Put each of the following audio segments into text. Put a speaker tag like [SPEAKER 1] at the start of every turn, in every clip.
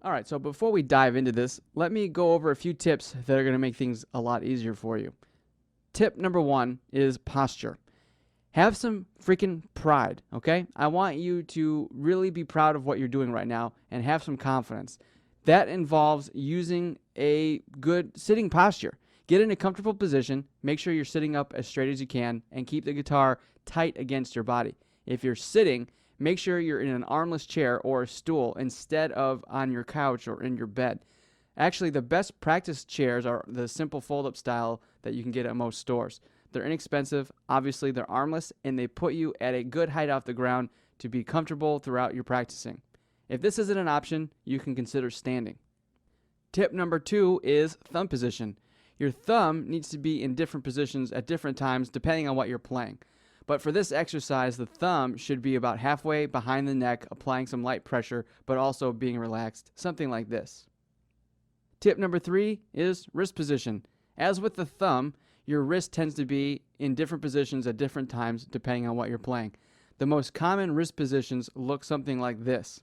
[SPEAKER 1] All right, so before we dive into this, let me go over a few tips that are going to make things a lot easier for you. Tip number 1 is posture. Have some freaking pride, okay? I want you to really be proud of what you're doing right now and have some confidence. That involves using a good sitting posture. Get in a comfortable position, make sure you're sitting up as straight as you can, and keep the guitar tight against your body. If you're sitting, make sure you're in an armless chair or a stool instead of on your couch or in your bed. Actually, the best practice chairs are the simple fold-up style that you can get at most stores. They're inexpensive, obviously they're armless, and they put you at a good height off the ground to be comfortable throughout your practicing. If this isn't an option, you can consider standing. Tip number 2 is thumb position. Your thumb needs to be in different positions at different times depending on what you're playing. But for this exercise, the thumb should be about halfway behind the neck, applying some light pressure, but also being relaxed, something like this. Tip number 3 is wrist position. As with the thumb, your wrist tends to be in different positions at different times depending on what you're playing. The most common wrist positions look something like this.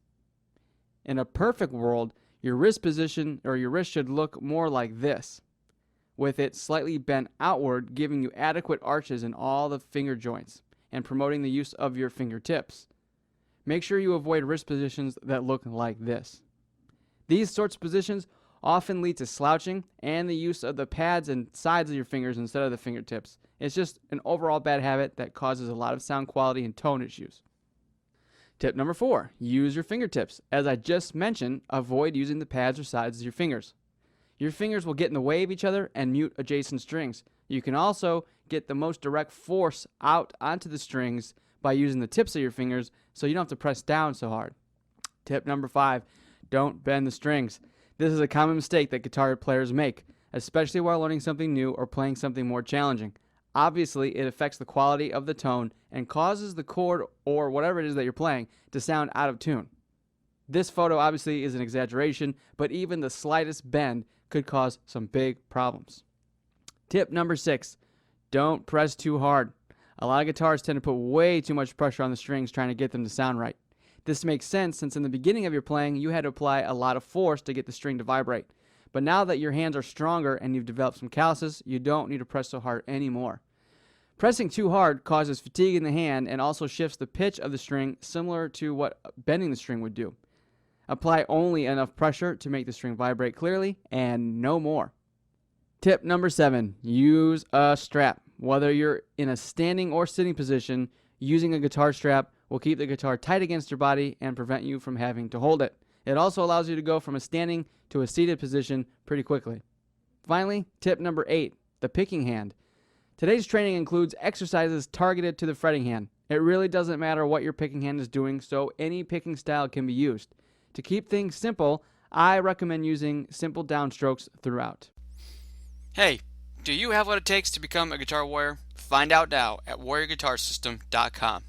[SPEAKER 1] In a perfect world, your wrist position or your wrist should look more like this, with it slightly bent outward, giving you adequate arches in all the finger joints and promoting the use of your fingertips. Make sure you avoid wrist positions that look like this. These sorts of positions often lead to slouching and the use of the pads and sides of your fingers instead of the fingertips. It's just an overall bad habit that causes a lot of sound quality and tone issues. Tip number 4, use your fingertips. As I just mentioned, avoid using the pads or sides of your fingers. Your fingers will get in the way of each other and mute adjacent strings. You can also get the most direct force out onto the strings by using the tips of your fingers so you don't have to press down so hard. Tip number 5, don't bend the strings. This is a common mistake that guitar players make, especially while learning something new or playing something more challenging. Obviously, it affects the quality of the tone and causes the chord or whatever it is that you're playing to sound out of tune. This photo obviously is an exaggeration, but even the slightest bend could cause some big problems. Tip number 6, don't press too hard. A lot of guitarists tend to put way too much pressure on the strings trying to get them to sound right. This makes sense since in the beginning of your playing you had to apply a lot of force to get the string to vibrate. But now that your hands are stronger and you've developed some calluses, you don't need to press so hard anymore. Pressing too hard causes fatigue in the hand and also shifts the pitch of the string, similar to what bending the string would do. Apply only enough pressure to make the string vibrate clearly and no more. Tip number 7, use a strap. Whether you're in a standing or sitting position, using a guitar strap will keep the guitar tight against your body and prevent you from having to hold it. It also allows you to go from a standing to a seated position pretty quickly. Finally, tip number 8, the picking hand. Today's training includes exercises targeted to the fretting hand. It really doesn't matter what your picking hand is doing, so any picking style can be used. To keep things simple, I recommend using simple downstrokes throughout.
[SPEAKER 2] Hey, do you have what it takes to become a guitar warrior? Find out now at warriorguitarsystem.com.